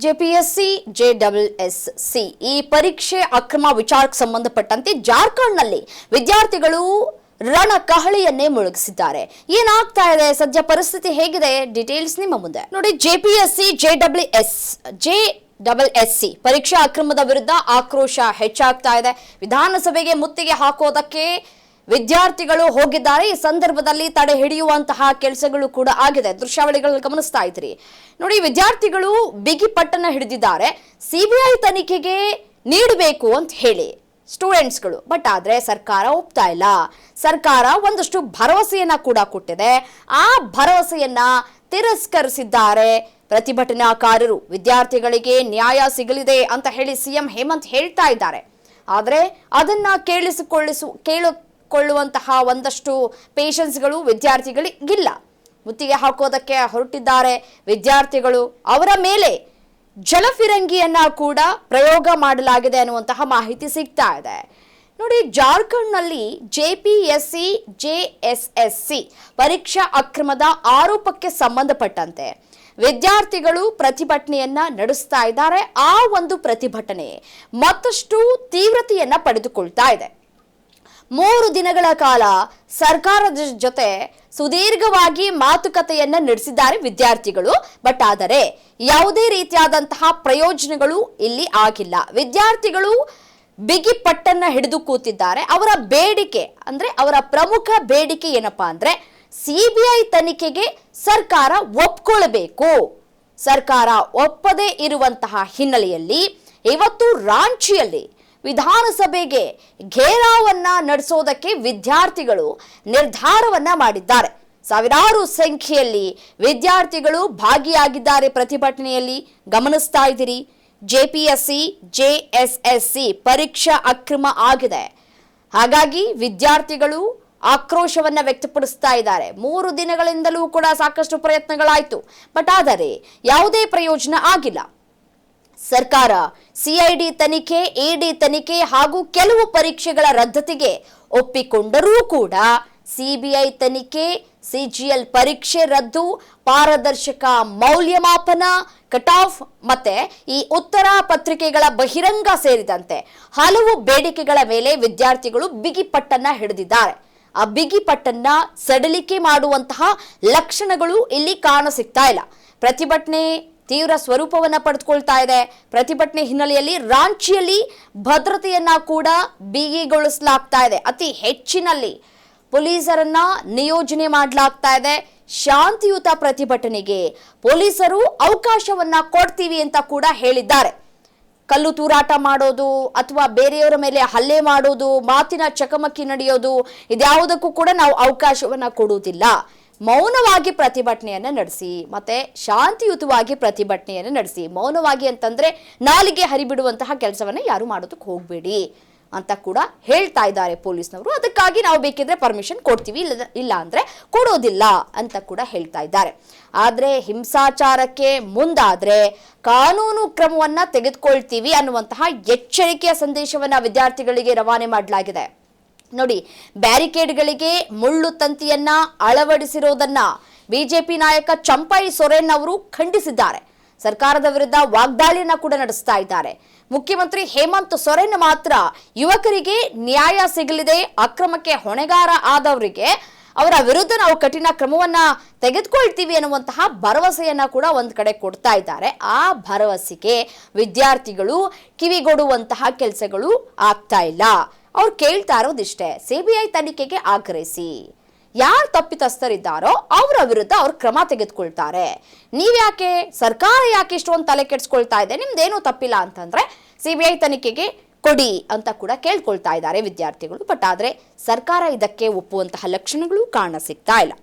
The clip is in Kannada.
ಜೆಪಿಎಸ್ಸಿ ಜೆಡಬ್ಲ್ಯೂಎಸ್ಸಿ ಈ ಪರೀಕ್ಷೆ ಅಕ್ರಮ ವಿಚಾರಕ್ಕೆ ಸಂಬಂಧಪಟ್ಟಂತೆ ಜಾರ್ಖಂಡ್ನಲ್ಲಿ ವಿದ್ಯಾರ್ಥಿಗಳು ರಣಕಹಳಿಯನ್ನೇ ಮುಳುಗಿಸಿದ್ದಾರೆ. ಏನಾಗ್ತಾ ಇದೆ, ಸದ್ಯ ಪರಿಸ್ಥಿತಿ ಹೇಗಿದೆ, ಡೀಟೇಲ್ಸ್ ನಿಮ್ಮ ಮುಂದೆ ನೋಡಿ. ಜೆಪಿಎಸ್ಸಿ ಜೆಡಬ್ಲ್ಯೂಎಸ್ಸಿ ಪರೀಕ್ಷಾ ಅಕ್ರಮದ ವಿರುದ್ಧ ಆಕ್ರೋಶ ಹೆಚ್ಚಾಗ್ತಾ ಇದೆ. ವಿಧಾನಸಭೆಗೆ ಮುತ್ತಿಗೆ ಹಾಕೋದಕ್ಕೆ ವಿದ್ಯಾರ್ಥಿಗಳು ಹೋಗಿದ್ದಾರೆ. ಈ ಸಂದರ್ಭದಲ್ಲಿ ತಡೆ ಹಿಡಿಯುವಂತಹ ಕೆಲಸಗಳು ಕೂಡ ಆಗಿದೆ. ದೃಶ್ಯಾವಳಿಗಳನ್ನು ಗಮನಿಸ್ತಾ ಇದ್ರಿ ನೋಡಿ. ವಿದ್ಯಾರ್ಥಿಗಳು ಬಿಗಿ ಪಟ್ಟನ್ನ ಹಿಡಿದಿದ್ದಾರೆ. ಸಿಬಿಐ ತನಿಖೆಗೆ ನೀಡಬೇಕು ಅಂತ ಹೇಳಿ ಸ್ಟೂಡೆಂಟ್ಸ್ಗಳು. ಬಟ್ ಆದ್ರೆ ಸರ್ಕಾರ ಒಪ್ತಾ ಇಲ್ಲ. ಸರ್ಕಾರ ಒಂದಷ್ಟು ಭರವಸೆಯನ್ನ ಕೂಡ ಕೊಟ್ಟಿದೆ. ಆ ಭರವಸೆಯನ್ನ ತಿರಸ್ಕರಿಸಿದ್ದಾರೆ ಪ್ರತಿಭಟನಾಕಾರರು. ವಿದ್ಯಾರ್ಥಿಗಳಿಗೆ ನ್ಯಾಯ ಸಿಗಲಿದೆ ಅಂತ ಹೇಳಿ ಸಿಎಂ ಹೇಮಂತ್ ಹೇಳ್ತಾ ಇದ್ದಾರೆ. ಆದ್ರೆ ಅದನ್ನ ಕೇಳಿಕೊಳ್ಳುವಂತಹ ಒಂದಷ್ಟು ಪೇಷನ್ಸ್ಗಳು ವಿದ್ಯಾರ್ಥಿಗಳಿಗಿಲ್ಲ. ಮುತ್ತಿಗೆ ಹಾಕೋದಕ್ಕೆ ಹೊರಟಿದ್ದಾರೆ ವಿದ್ಯಾರ್ಥಿಗಳು. ಅವರ ಮೇಲೆ ಜಲಫಿರಂಗಿಯನ್ನ ಕೂಡ ಪ್ರಯೋಗ ಮಾಡಲಾಗಿದೆ ಅನ್ನುವಂತಹ ಮಾಹಿತಿ ಸಿಗ್ತಾ ಇದೆ ನೋಡಿ. ಜಾರ್ಖಂಡ್ನಲ್ಲಿ ಜೆಪಿಎಸ್ಸಿ ಜೆಎಸ್ಎಸ್ಸಿ ಪರೀಕ್ಷಾ ಅಕ್ರಮದ ಆರೋಪಕ್ಕೆ ಸಂಬಂಧಪಟ್ಟಂತೆ ವಿದ್ಯಾರ್ಥಿಗಳು ಪ್ರತಿಭಟನೆಯನ್ನ ನಡೆಸ್ತಾ ಇದ್ದಾರೆ. ಆ ಒಂದು ಪ್ರತಿಭಟನೆ ಮತ್ತಷ್ಟು ತೀವ್ರತೆಯನ್ನ ಪಡೆದುಕೊಳ್ತಾ ಇದೆ. 3 ದಿನಗಳ ಕಾಲ ಸರ್ಕಾರದ ಜೊತೆ ಸುದೀರ್ಘವಾಗಿ ಮಾತುಕತೆಯನ್ನ ನಡೆಸಿದ್ದಾರೆ ವಿದ್ಯಾರ್ಥಿಗಳು. ಬಟ್ ಆದರೆ ಯಾವುದೇ ರೀತಿಯಾದಂತಹ ಪ್ರಯೋಜನಗಳು ಇಲ್ಲಿ ಆಗಿಲ್ಲ. ವಿದ್ಯಾರ್ಥಿಗಳು ಬಿಗಿ ಪಟ್ಟನ್ನ ಹಿಡಿದು ಕೂತಿದ್ದಾರೆ. ಅವರ ಬೇಡಿಕೆ ಅಂದ್ರೆ ಅವರ ಪ್ರಮುಖ ಬೇಡಿಕೆ ಏನಪ್ಪಾ ಅಂದ್ರೆ ಸಿಬಿಐ ತನಿಖೆಗೆ ಸರ್ಕಾರ ಒಪ್ಕೊಳ್ಬೇಕು. ಸರ್ಕಾರ ಒಪ್ಪದೇ ಇರುವಂತಹ ಹಿನ್ನೆಲೆಯಲ್ಲಿ ಇವತ್ತು ರಾಂಚಿಯಲ್ಲಿ ವಿಧಾನಸಭೆಗೆ ಘೇರಾವನ್ನ ನಡೆಸೋದಕ್ಕೆ ವಿದ್ಯಾರ್ಥಿಗಳು ನಿರ್ಧಾರವನ್ನ ಮಾಡಿದ್ದಾರೆ. ಸಾವಿರಾರು ಸಂಖ್ಯೆಯಲ್ಲಿ ವಿದ್ಯಾರ್ಥಿಗಳು ಭಾಗಿಯಾಗಿದ್ದಾರೆ ಪ್ರತಿಭಟನೆಯಲ್ಲಿ. ಗಮನಿಸ್ತಾ ಇದ್ದೀರಿ, ಜೆಪಿಎಸ್ಸಿ ಜೆಎಸ್ಎಸ್ಸಿ ಪರೀಕ್ಷಾ ಅಕ್ರಮ ಆಗಿದೆ. ಹಾಗಾಗಿ ವಿದ್ಯಾರ್ಥಿಗಳು ಆಕ್ರೋಶವನ್ನ ವ್ಯಕ್ತಪಡಿಸ್ತಾ ಇದ್ದಾರೆ. 3 ದಿನಗಳಿಂದಲೂ ಕೂಡ ಸಾಕಷ್ಟು ಪ್ರಯತ್ನಗಳಾಯಿತು. ಬಟ್ ಆದರೆ ಯಾವುದೇ ಪ್ರಯೋಜನ ಆಗಿಲ್ಲ. ಸರ್ಕಾರ ಸಿಐಡಿ ತನಿಖೆ, ಇಡಿ ತನಿಖೆ ಹಾಗೂ ಕೆಲವು ಪರೀಕ್ಷೆಗಳ ರದ್ದತಿಗೆ ಒಪ್ಪಿಕೊಂಡರೂ ಕೂಡ ಸಿಬಿಐ ತನಿಖೆ, ಸಿಜಿಎಲ್ ಪರೀಕ್ಷೆ ರದ್ದು, ಪಾರದರ್ಶಕ ಮೌಲ್ಯಮಾಪನ, ಕಟ್ ಆಫ್ ಮತ್ತೆ ಈ ಉತ್ತರ ಪತ್ರಿಕೆಗಳ ಬಹಿರಂಗ ಸೇರಿದಂತೆ ಹಲವು ಬೇಡಿಕೆಗಳ ಮೇಲೆ ವಿದ್ಯಾರ್ಥಿಗಳು ಬಿಗಿ ಪಟ್ಟನ್ನ ಹಿಡಿದಿದ್ದಾರೆ. ಆ ಬಿಗಿ ಪಟ್ಟನ್ನ ಸಡಿಲಿಕೆ ಮಾಡುವಂತಹ ಲಕ್ಷಣಗಳು ಇಲ್ಲಿ ಕಾಣಸಿಗ್ತಾ ಇಲ್ಲ. ಪ್ರತಿಭಟನೆ ತೀವ್ರ ಸ್ವರೂಪವನ್ನ ಪಡೆದುಕೊಳ್ತಾ ಇದೆ. ಪ್ರತಿಭಟನೆ ಹಿನ್ನೆಲೆಯಲ್ಲಿ ರಾಂಚಿಯಲ್ಲಿ ಭದ್ರತೆಯನ್ನ ಕೂಡ ಬಿಗಿಗೊಳಿಸಲಾಗ್ತಾ ಇದೆ. ಅತಿ ಹೆಚ್ಚಿನಲ್ಲಿ ಪೊಲೀಸರನ್ನ ನಿಯೋಜನೆ ಮಾಡಲಾಗ್ತಾ ಇದೆ. ಶಾಂತಿಯುತ ಪ್ರತಿಭಟನೆಗೆ ಪೊಲೀಸರು ಅವಕಾಶವನ್ನ ಕೊಡ್ತೀವಿ ಅಂತ ಕೂಡ ಹೇಳಿದ್ದಾರೆ. ಕಲ್ಲು ತೂರಾಟ ಮಾಡೋದು ಅಥವಾ ಬೇರೆಯವರ ಮೇಲೆ ಹಲ್ಲೆ ಮಾಡೋದು, ಮಾತಿನ ಚಕಮಕಿ ನಡೆಯೋದು, ಇದ್ಯಾವುದಕ್ಕೂ ಕೂಡ ನಾವು ಅವಕಾಶವನ್ನ ಕೊಡುವುದಿಲ್ಲ. ಮೌನವಾಗಿ ಪ್ರತಿಭಟನೆಯನ್ನ ನಡೆಸಿ, ಮತ್ತೆ ಶಾಂತಿಯುತವಾಗಿ ಪ್ರತಿಭಟನೆಯನ್ನು ನಡೆಸಿ. ಮೌನವಾಗಿ ಅಂತಂದ್ರೆ ನಾಲಿಗೆ ಹರಿಬಿಡುವಂತಹ ಕೆಲಸವನ್ನ ಯಾರು ಮಾಡೋದಕ್ಕೆ ಹೋಗ್ಬೇಡಿ ಅಂತ ಕೂಡ ಹೇಳ್ತಾ ಇದ್ದಾರೆ ಪೊಲೀಸ್ನವರು. ಅದಕ್ಕಾಗಿ ನಾವು ಬೇಕಿದ್ರೆ ಪರ್ಮಿಷನ್ ಕೊಡ್ತೀವಿ, ಇಲ್ಲ ಅಂದ್ರೆ ಕೊಡೋದಿಲ್ಲ ಅಂತ ಕೂಡ ಹೇಳ್ತಾ ಇದ್ದಾರೆ. ಆದ್ರೆ ಹಿಂಸಾಚಾರಕ್ಕೆ ಮುಂದಾದ್ರೆ ಕಾನೂನು ಕ್ರಮವನ್ನ ತೆಗೆದುಕೊಳ್ತೀವಿ ಅನ್ನುವಂತಹ ಎಚ್ಚರಿಕೆಯ ಸಂದೇಶವನ್ನ ವಿದ್ಯಾರ್ಥಿಗಳಿಗೆ ರವಾನೆ ಮಾಡಲಾಗಿದೆ ನೋಡಿ. ಬ್ಯಾರಿಕೇಡ್ಗಳಿಗೆ ಮುಳ್ಳು ತಂತಿಯನ್ನ ಅಳವಡಿಸಿರೋದನ್ನ ಬಿಜೆಪಿ ನಾಯಕ ಚಂಪೈ ಸೊರೇನ್ ಅವರು ಖಂಡಿಸಿದ್ದಾರೆ. ಸರ್ಕಾರದ ವಿರುದ್ಧ ವಾಗ್ದಾಳಿಯನ್ನ ಕೂಡ ನಡೆಸ್ತಾ ಇದ್ದಾರೆ. ಮುಖ್ಯಮಂತ್ರಿ ಹೇಮಂತ್ ಸೊರೇನ್ ಮಾತ್ರ ಯುವಕರಿಗೆ ನ್ಯಾಯ ಸಿಗಲಿದೆ, ಅಕ್ರಮಕ್ಕೆ ಹೊಣೆಗಾರ ಆದವರಿಗೆ ಅವರ ವಿರುದ್ಧ ನಾವು ಕಠಿಣ ಕ್ರಮವನ್ನ ತೆಗೆದುಕೊಳ್ತೀವಿ ಅನ್ನುವಂತಹ ಭರವಸೆಯನ್ನ ಕೂಡ ಒಂದ್ ಕಡೆ ಕೊಡ್ತಾ ಇದ್ದಾರೆ. ಆ ಭರವಸೆಗೆ ವಿದ್ಯಾರ್ಥಿಗಳು ಕಿವಿಗೊಡುವಂತಹ ಕೆಲಸಗಳು ಆಗ್ತಾ ಇಲ್ಲ. ಅವ್ರು ಕೇಳ್ತಾ ಇರೋದಿಷ್ಟೇ, ಸಿಬಿಐ ತನಿಖೆಗೆ ಆಗ್ರಹಿಸಿ. ಯಾರು ತಪ್ಪಿತಸ್ಥರಿದ್ದಾರೋ ಅವರ ವಿರುದ್ಧ ಅವ್ರು ಕ್ರಮ ತೆಗೆದುಕೊಳ್ತಾರೆ. ನೀವ್ಯಾಕೆ, ಸರ್ಕಾರ ಯಾಕೆ ಇಷ್ಟೊಂದು ತಲೆ ಕೆಡಿಸ್ಕೊಳ್ತಾ ಇದೆ, ನಿಮ್ದೇನೂ ತಪ್ಪಿಲ್ಲ ಅಂತಂದ್ರೆ ಸಿಬಿಐ ತನಿಖೆಗೆ ಕೊಡಿ ಅಂತ ಕೂಡ ಕೇಳ್ಕೊಳ್ತಾ ಇದ್ದಾರೆ ವಿದ್ಯಾರ್ಥಿಗಳು. ಬಟ್ ಆದ್ರೆ ಸರ್ಕಾರ ಇದಕ್ಕೆ ಒಪ್ಪುವಂತಹ ಲಕ್ಷಣಗಳು ಕಾಣ ಸಿಗ್ತಾ ಇಲ್ಲ.